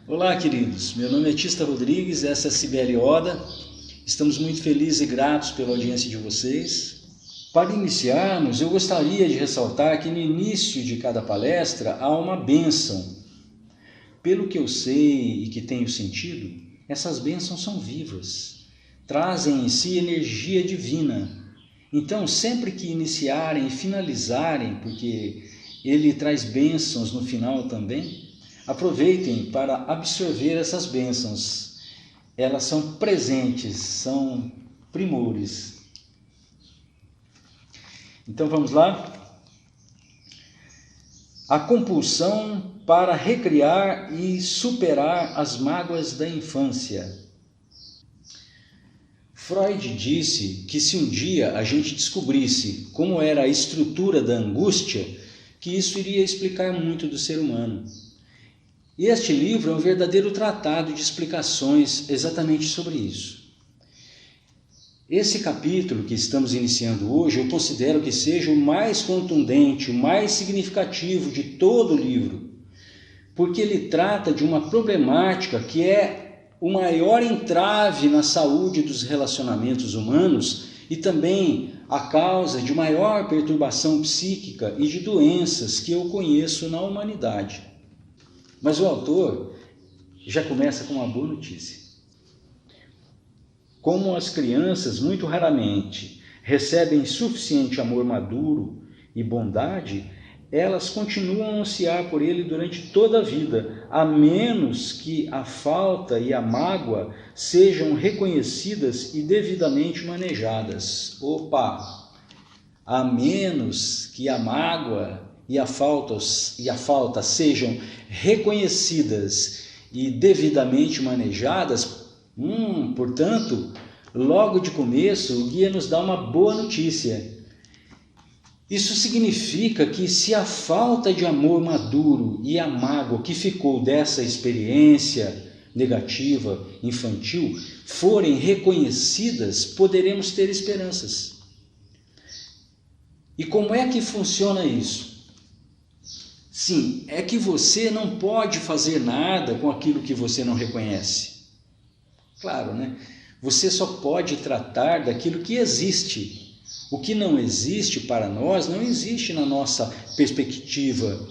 Olá, queridos. Meu nome é Tista Rodrigues, essa é a Cibele Oda. Estamos muito felizes e gratos pela audiência de vocês. Para iniciarmos, eu gostaria de ressaltar que no início de cada palestra há uma bênção. Pelo que eu sei e que tenho sentido, essas bênçãos são vivas, trazem em si energia divina. Então, sempre que iniciarem e finalizarem, porque ele traz bênçãos no final também, aproveitem para absorver essas bênçãos. Elas são presentes, são primores. Então vamos lá? A compulsão para recriar e superar as mágoas da infância. Freud disse que se um dia a gente descobrisse como era a estrutura da angústia, que isso iria explicar muito do ser humano. E este livro é um verdadeiro tratado de explicações exatamente sobre isso. Esse capítulo que estamos iniciando hoje, eu considero que seja o mais contundente, o mais significativo de todo o livro, porque ele trata de uma problemática que é o maior entrave na saúde dos relacionamentos humanos e também a causa de maior perturbação psíquica e de doenças que eu conheço na humanidade. Mas o autor já começa com uma boa notícia. Como as crianças muito raramente recebem suficiente amor maduro e bondade, elas continuam a ansiar por ele durante toda a vida, a menos que a falta e a mágoa sejam reconhecidas e devidamente manejadas. Opa! A menos que a mágoa e a falta sejam reconhecidas e devidamente manejadas, portanto, logo de começo, o guia nos dá uma boa notícia. Isso significa que se a falta de amor maduro e a mágoa que ficou dessa experiência negativa, infantil, forem reconhecidas, poderemos ter esperanças. E como é que funciona isso? Sim, é que você não pode fazer nada com aquilo que você não reconhece. Claro, né? Você só pode tratar daquilo que existe. O que não existe para nós, não existe na nossa perspectiva,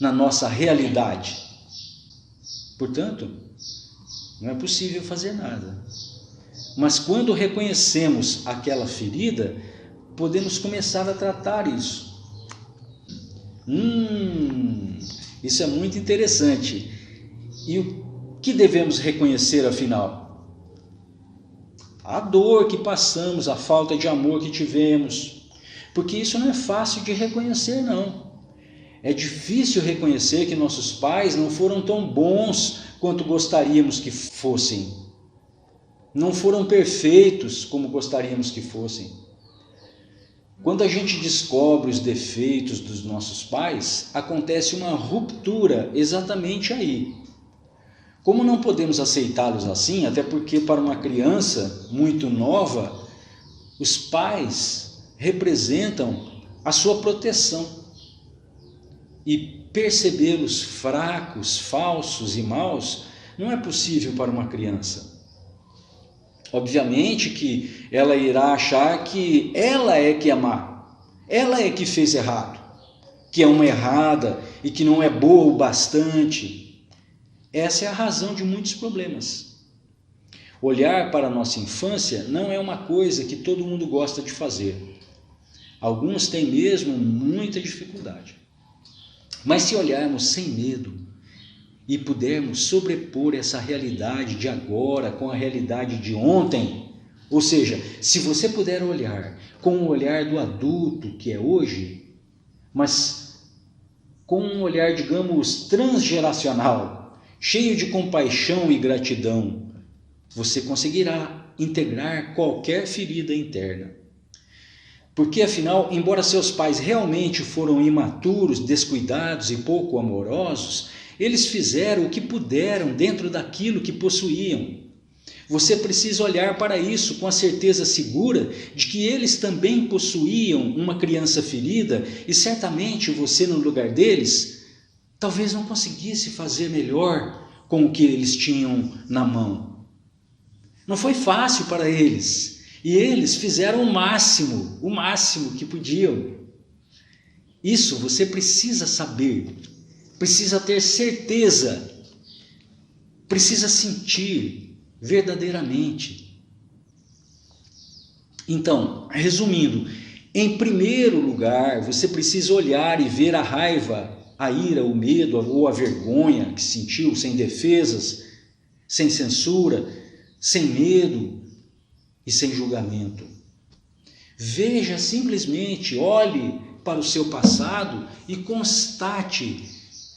na nossa realidade. Portanto, não é possível fazer nada. Mas quando reconhecemos aquela ferida, podemos começar a tratar isso. Isso é muito interessante. E o que devemos reconhecer afinal? A dor que passamos, a falta de amor que tivemos. Porque isso não é fácil de reconhecer, não. É difícil reconhecer que nossos pais não foram tão bons quanto gostaríamos que fossem. Não foram perfeitos como gostaríamos que fossem. Quando a gente descobre os defeitos dos nossos pais, acontece uma ruptura exatamente aí. Como não podemos aceitá-los assim, até porque para uma criança muito nova, os pais representam a sua proteção. E percebê-los fracos, falsos e maus não é possível para uma criança. Obviamente que ela irá achar que ela é que é má, ela é que fez errado, que é uma errada e que não é boa o bastante. Essa é a razão de muitos problemas. Olhar para a nossa infância não é uma coisa que todo mundo gosta de fazer. Alguns têm mesmo muita dificuldade. Mas se olharmos sem medo e pudermos sobrepor essa realidade de agora com a realidade de ontem, ou seja, se você puder olhar com o olhar do adulto que é hoje, mas com um olhar, digamos, transgeracional, cheio de compaixão e gratidão, você conseguirá integrar qualquer ferida interna. Porque afinal, embora seus pais realmente foram imaturos, descuidados e pouco amorosos, eles fizeram o que puderam dentro daquilo que possuíam. Você precisa olhar para isso com a certeza segura de que eles também possuíam uma criança ferida e certamente você, no lugar deles, talvez não conseguisse fazer melhor com o que eles tinham na mão. Não foi fácil para eles. E eles fizeram o máximo que podiam. Isso você precisa saber, precisa ter certeza, precisa sentir verdadeiramente. Então, resumindo, em primeiro lugar, você precisa olhar e ver a raiva, a ira, o medo ou a vergonha que sentiu, sem defesas, sem censura, sem medo e sem julgamento. Veja simplesmente, olhe para o seu passado e constate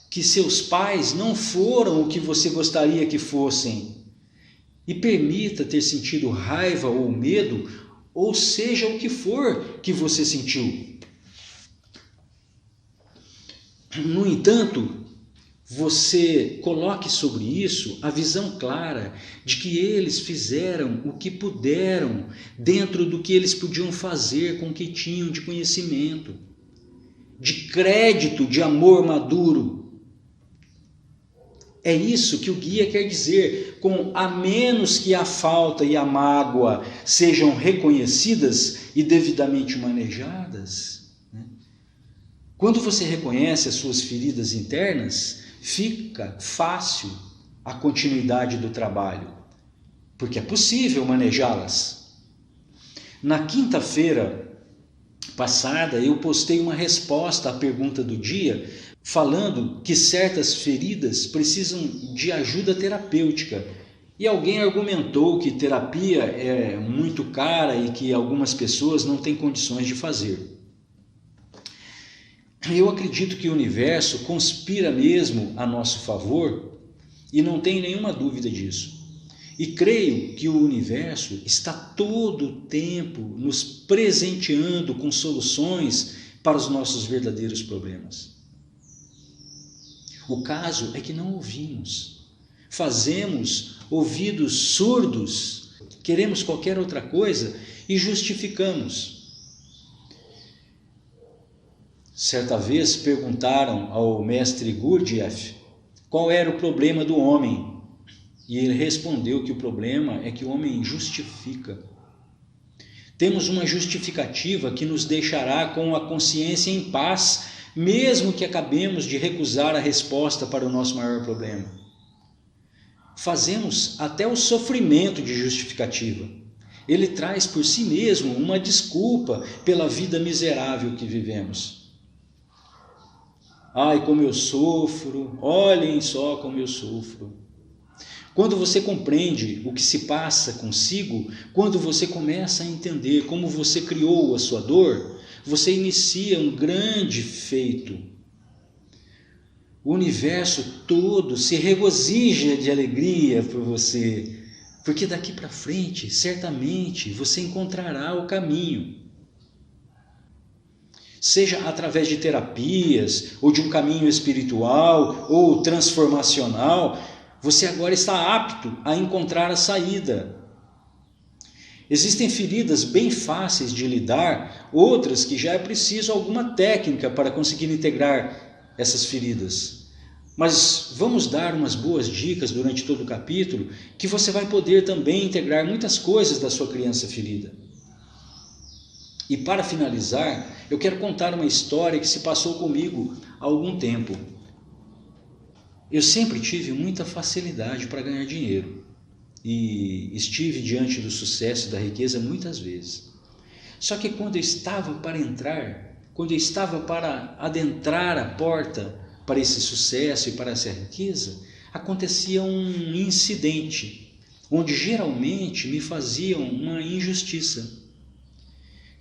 que seus pais não foram o que você gostaria que fossem. E permita ter sentido raiva ou medo, ou seja o que for que você sentiu. No entanto, você coloque sobre isso a visão clara de que eles fizeram o que puderam dentro do que eles podiam fazer com o que tinham de conhecimento, de crédito, de amor maduro. É isso que o guia quer dizer com a menos que a falta e a mágoa sejam reconhecidas e devidamente manejadas. Quando você reconhece as suas feridas internas, fica fácil a continuidade do trabalho, porque é possível manejá-las. Na quinta-feira passada, eu postei uma resposta à pergunta do dia, falando que certas feridas precisam de ajuda terapêutica. E alguém argumentou que terapia é muito cara e que algumas pessoas não têm condições de fazer. Eu acredito que o universo conspira mesmo a nosso favor e não tenho nenhuma dúvida disso. E creio que o universo está todo o tempo nos presenteando com soluções para os nossos verdadeiros problemas. O caso é que não ouvimos, fazemos ouvidos surdos, queremos qualquer outra coisa e justificamos. Certa vez perguntaram ao mestre Gurdjieff qual era o problema do homem. E ele respondeu que o problema é que o homem justifica. Temos uma justificativa que nos deixará com a consciência em paz, mesmo que acabemos de recusar a resposta para o nosso maior problema. Fazemos até o sofrimento de justificativa. Ele traz por si mesmo uma desculpa pela vida miserável que vivemos. Ai, como eu sofro, olhem só como eu sofro. Quando você compreende o que se passa consigo, quando você começa a entender como você criou a sua dor, você inicia um grande feito. O universo todo se regozija de alegria por você, porque daqui para frente, certamente, você encontrará o caminho. Seja através de terapias, ou de um caminho espiritual, ou transformacional, você agora está apto a encontrar a saída. Existem feridas bem fáceis de lidar, outras que já é preciso alguma técnica para conseguir integrar essas feridas. Mas vamos dar umas boas dicas durante todo o capítulo, que você vai poder também integrar muitas coisas da sua criança ferida. E para finalizar, eu quero contar uma história que se passou comigo há algum tempo. Eu sempre tive muita facilidade para ganhar dinheiro e estive diante do sucesso e da riqueza muitas vezes. Só que quando eu estava para adentrar a porta para esse sucesso e para essa riqueza, acontecia um incidente, onde geralmente me faziam uma injustiça,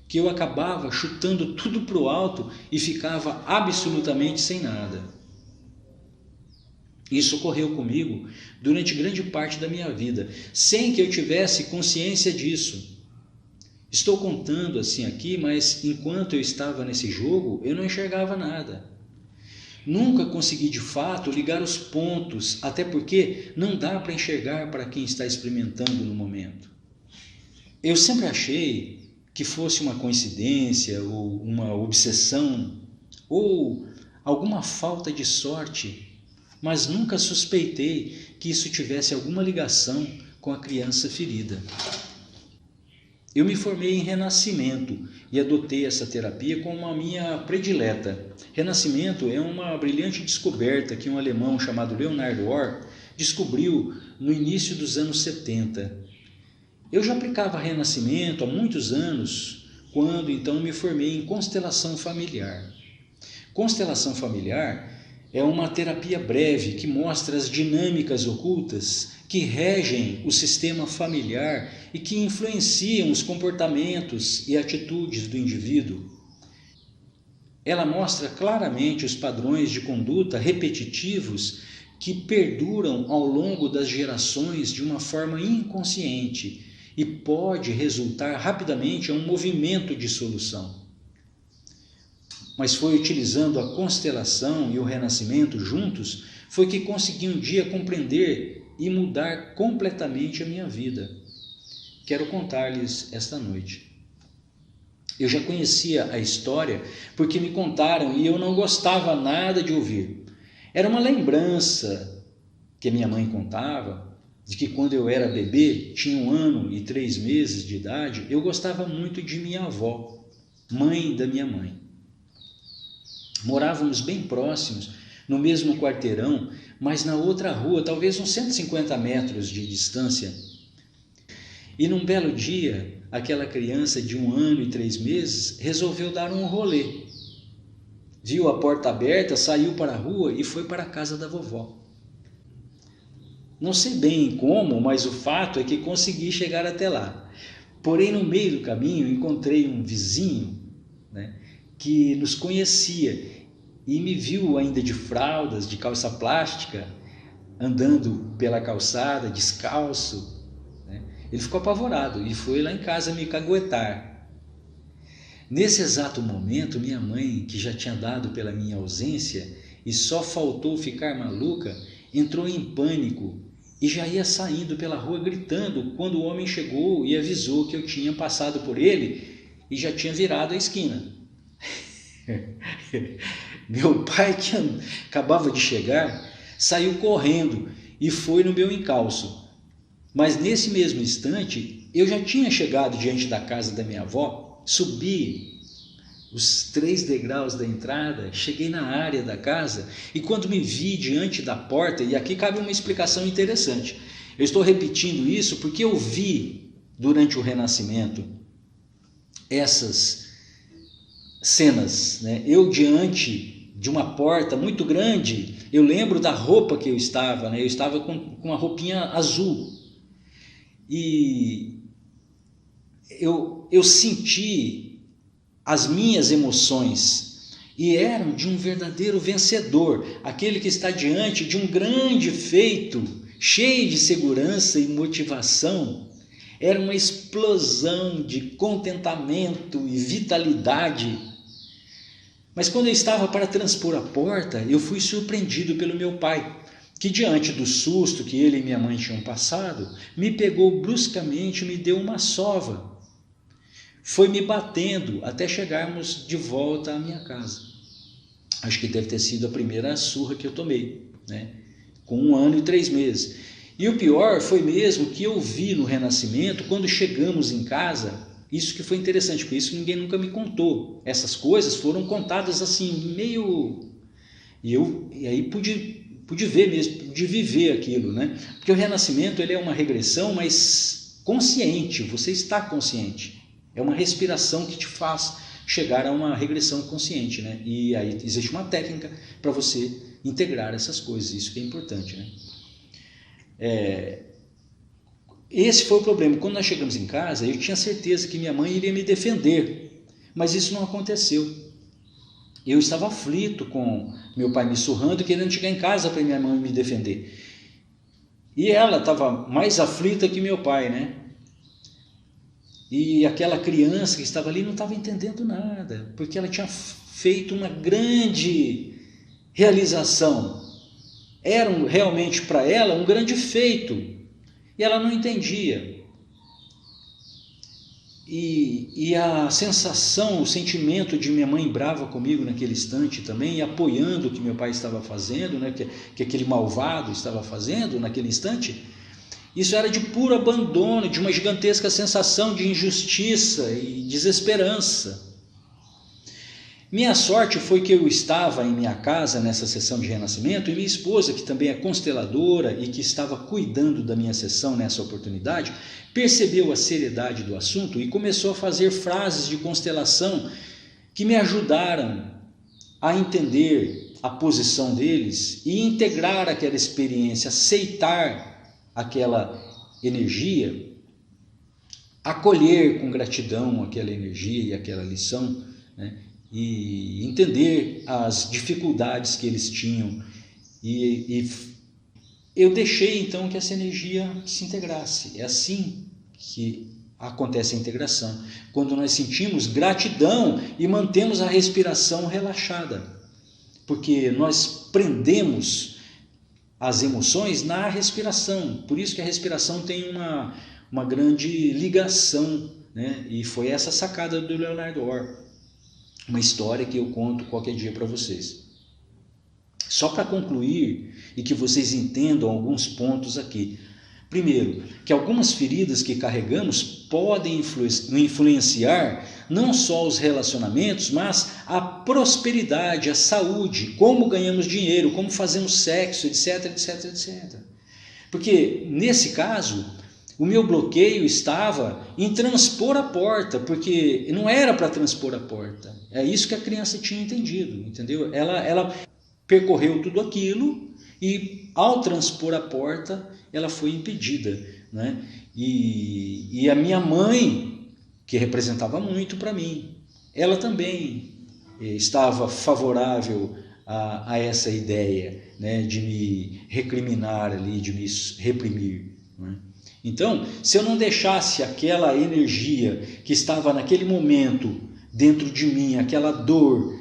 que eu acabava chutando tudo para o alto e ficava absolutamente sem nada. Isso ocorreu comigo durante grande parte da minha vida, sem que eu tivesse consciência disso. Estou contando assim aqui, mas enquanto eu estava nesse jogo, eu não enxergava nada. Nunca consegui de fato ligar os pontos, até porque não dá para enxergar para quem está experimentando no momento. Eu sempre achei que fosse uma coincidência ou uma obsessão ou alguma falta de sorte, mas nunca suspeitei que isso tivesse alguma ligação com a criança ferida. Eu me formei em Renascimento e adotei essa terapia como a minha predileta. Renascimento é uma brilhante descoberta que um alemão chamado Leonard Orr descobriu no início dos anos 70. Eu já aplicava Renascimento há muitos anos, quando então me formei em constelação familiar. Constelação familiar é uma terapia breve que mostra as dinâmicas ocultas que regem o sistema familiar e que influenciam os comportamentos e atitudes do indivíduo. Ela mostra claramente os padrões de conduta repetitivos que perduram ao longo das gerações de uma forma inconsciente e pode resultar rapidamente em um movimento de solução. Mas foi utilizando a constelação e o renascimento juntos, foi que consegui um dia compreender e mudar completamente a minha vida. Quero contar-lhes esta noite. Eu já conhecia a história porque me contaram e eu não gostava nada de ouvir. Era uma lembrança que minha mãe contava, de que quando eu era bebê, tinha 1 ano e 3 meses de idade, eu gostava muito de minha avó, mãe da minha mãe. Morávamos bem próximos, no mesmo quarteirão, mas na outra rua, talvez uns 150 metros de distância. E num belo dia, aquela criança de 1 ano e 3 meses resolveu dar um rolê. Viu a porta aberta, saiu para a rua e foi para a casa da vovó. Não sei bem como, mas o fato é que consegui chegar até lá. Porém, no meio do caminho, encontrei um vizinho, que nos conhecia e me viu ainda de fraldas, de calça plástica, andando pela calçada, descalço. Ele ficou apavorado e foi lá em casa me caguetar. Nesse exato momento, minha mãe, que já tinha dado pela minha ausência e só faltou ficar maluca, entrou em pânico e já ia saindo pela rua gritando quando o homem chegou e avisou que eu tinha passado por ele e já tinha virado a esquina. Meu pai, que acabava de chegar, saiu correndo e foi no meu encalço. Mas nesse mesmo instante, eu já tinha chegado diante da casa da minha avó, subi os 3 degraus da entrada, cheguei na área da casa e quando me vi diante da porta, e aqui cabe uma explicação interessante. Eu estou repetindo isso porque eu vi durante o Renascimento essas cenas, Eu diante de uma porta muito grande, eu lembro da roupa que eu estava, Eu estava com uma roupinha azul e eu senti as minhas emoções e eram de um verdadeiro vencedor, aquele que está diante de um grande feito, cheio de segurança e motivação. Era uma explosão de contentamento e vitalidade. Mas quando eu estava para transpor a porta, eu fui surpreendido pelo meu pai, que diante do susto que ele e minha mãe tinham passado, me pegou bruscamente e me deu uma sova. Foi me batendo até chegarmos de volta à minha casa. Acho que deve ter sido a primeira surra que eu tomei, com 1 ano e 3 meses. E o pior foi mesmo que eu vi no Renascimento, quando chegamos em casa, isso que foi interessante, porque isso ninguém nunca me contou. Essas coisas foram contadas assim, meio... E aí pude ver mesmo, pude viver aquilo, Porque o Renascimento ele é uma regressão, mas consciente, você está consciente. É uma respiração que te faz chegar a uma regressão consciente, E aí existe uma técnica para você integrar essas coisas, isso que é importante, Esse foi o problema. Quando nós chegamos em casa, eu tinha certeza que minha mãe iria me defender, mas isso não aconteceu. Eu estava aflito com meu pai me surrando, querendo chegar em casa para minha mãe me defender. E ela estava mais aflita que meu pai, E aquela criança que estava ali não estava entendendo nada, porque ela tinha feito uma grande realização. Era realmente para ela um grande feito, e ela não entendia. E a sensação, o sentimento de minha mãe brava comigo naquele instante também, e apoiando o que meu pai estava fazendo, né, que aquele malvado estava fazendo naquele instante, isso era de puro abandono, de uma gigantesca sensação de injustiça e desesperança. Minha sorte foi que eu estava em minha casa nessa sessão de renascimento, e minha esposa, que também é consteladora e que estava cuidando da minha sessão nessa oportunidade, percebeu a seriedade do assunto e começou a fazer frases de constelação que me ajudaram a entender a posição deles e integrar aquela experiência, aceitar aquela energia, acolher com gratidão aquela energia e aquela lição, né? E entender as dificuldades que eles tinham, e eu deixei então que essa energia se integrasse. É assim que acontece a integração, quando nós sentimos gratidão e mantemos a respiração relaxada, porque nós prendemos as emoções na respiração. Por isso que a respiração tem uma grande ligação, né? E foi essa sacada do Leonardo Orr, uma história que eu conto qualquer dia para vocês. Só para concluir e que vocês entendam alguns pontos aqui. Primeiro, que algumas feridas que carregamos podem influenciar não só os relacionamentos, mas a prosperidade, a saúde, como ganhamos dinheiro, como fazemos sexo, etc, etc, etc. Porque, nesse caso, o meu bloqueio estava em transpor a porta, porque não era para transpor a porta. É isso que a criança tinha entendido, entendeu? Ela percorreu tudo aquilo e, ao transpor a porta, ela foi impedida, né? E a minha mãe, que representava muito para mim, ela também estava favorável a essa ideia, né, de me recriminar ali, de me reprimir, né? Então, se eu não deixasse aquela energia que estava naquele momento dentro de mim, aquela dor,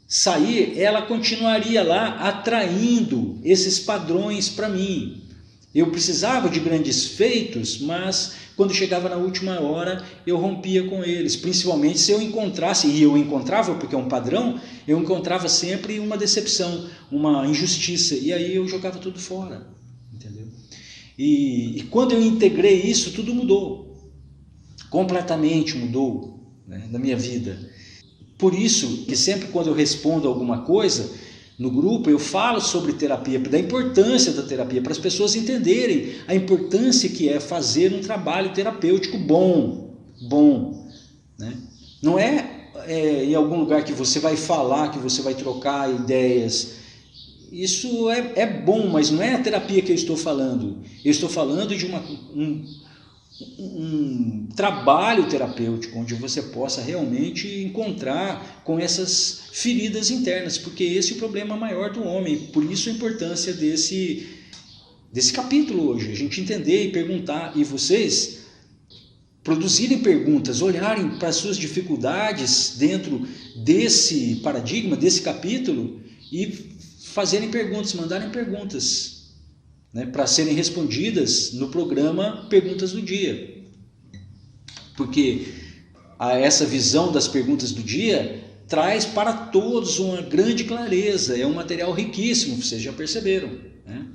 sair, ela continuaria lá atraindo esses padrões para mim. Eu precisava de grandes feitos, mas quando chegava na última hora eu rompia com eles, principalmente se eu encontrasse, e eu encontrava porque é um padrão, eu encontrava sempre uma decepção, uma injustiça, e aí eu jogava tudo fora, entendeu? E quando eu integrei isso, tudo mudou, completamente mudou, né, na minha vida. Por isso que sempre quando eu respondo alguma coisa no grupo, eu falo sobre terapia, da importância da terapia, para as pessoas entenderem a importância que é fazer um trabalho terapêutico bom, né? Não é em algum lugar que você vai falar, que você vai trocar ideias. Isso é bom, mas não é a terapia que eu estou falando. Eu estou falando de um trabalho terapêutico, onde você possa realmente encontrar com essas feridas internas, porque esse é o problema maior do homem. Por isso a importância desse capítulo hoje, a gente entender e perguntar, e vocês produzirem perguntas, olharem para as suas dificuldades dentro desse paradigma, desse capítulo, e fazerem perguntas, mandarem perguntas, né, para serem respondidas no programa Perguntas do Dia. Porque essa visão das perguntas do dia traz para todos uma grande clareza, é um material riquíssimo, vocês já perceberam, né?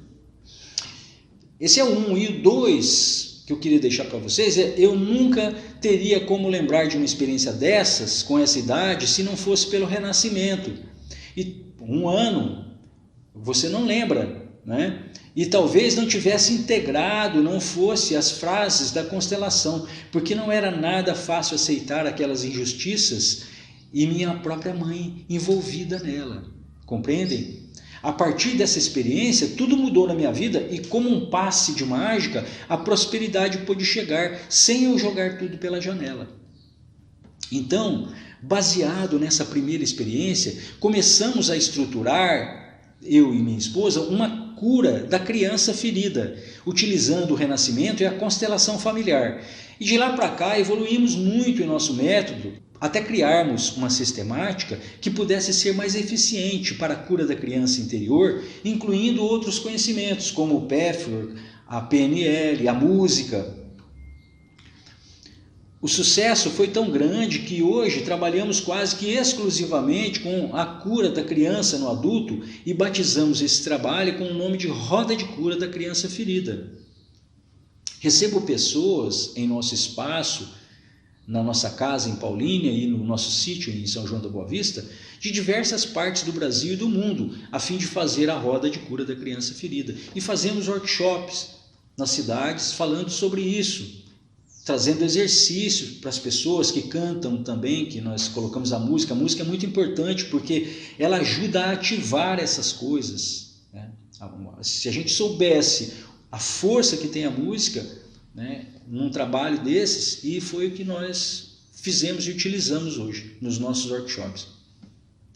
Esse é o 1. E o 2 que eu queria deixar para vocês é: eu nunca teria como lembrar de uma experiência dessas, com essa idade, se não fosse pelo renascimento. E 1 ano, você não lembra, né? E talvez não tivesse integrado, não fosse as frases da constelação, porque não era nada fácil aceitar aquelas injustiças e minha própria mãe envolvida nela, compreendem? A partir dessa experiência, tudo mudou na minha vida e, como um passe de mágica, a prosperidade pôde chegar sem eu jogar tudo pela janela. Então, baseado nessa primeira experiência, começamos a estruturar, eu e minha esposa, uma cura da criança ferida, utilizando o renascimento e a constelação familiar. E de lá para cá evoluímos muito em nosso método, até criarmos uma sistemática que pudesse ser mais eficiente para a cura da criança interior, incluindo outros conhecimentos, como o Pathwork, a PNL, a música. O sucesso foi tão grande que hoje trabalhamos quase que exclusivamente com a cura da criança no adulto e batizamos esse trabalho com o nome de Roda de Cura da Criança Ferida. Recebo pessoas em nosso espaço, na nossa casa em Paulínia e no nosso sítio em São João da Boa Vista, de diversas partes do Brasil e do mundo, a fim de fazer a Roda de Cura da Criança Ferida. E fazemos workshops nas cidades falando sobre isso, trazendo exercícios para as pessoas que cantam também, que nós colocamos a música. A música é muito importante porque ela ajuda a ativar essas coisas, né? Se a gente soubesse a força que tem a música, né, num trabalho desses, e foi o que nós fizemos e utilizamos hoje nos nossos workshops.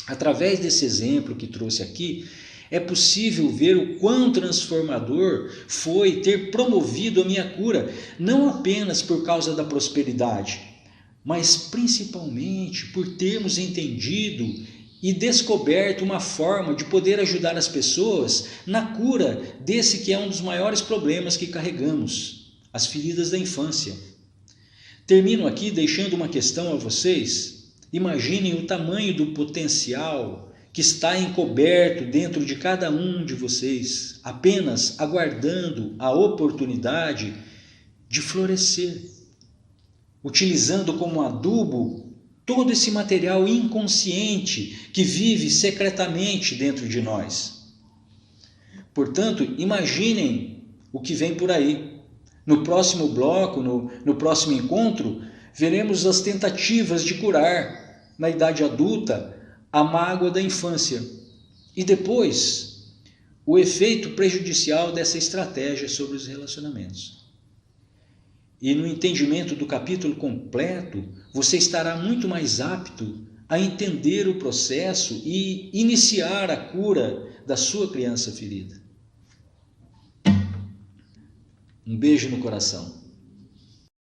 Através desse exemplo que trouxe aqui, é possível ver o quão transformador foi ter promovido a minha cura, não apenas por causa da prosperidade, mas principalmente por termos entendido e descoberto uma forma de poder ajudar as pessoas na cura desse que é um dos maiores problemas que carregamos, as feridas da infância. Termino aqui deixando uma questão a vocês. Imaginem o tamanho do potencial que está encoberto dentro de cada um de vocês, apenas aguardando a oportunidade de florescer, utilizando como adubo todo esse material inconsciente que vive secretamente dentro de nós. Portanto, imaginem o que vem por aí. No próximo bloco, no próximo encontro, veremos as tentativas de curar, na idade adulta, a mágoa da infância. E depois, o efeito prejudicial dessa estratégia sobre os relacionamentos. E no entendimento do capítulo completo, você estará muito mais apto a entender o processo e iniciar a cura da sua criança ferida. Um beijo no coração.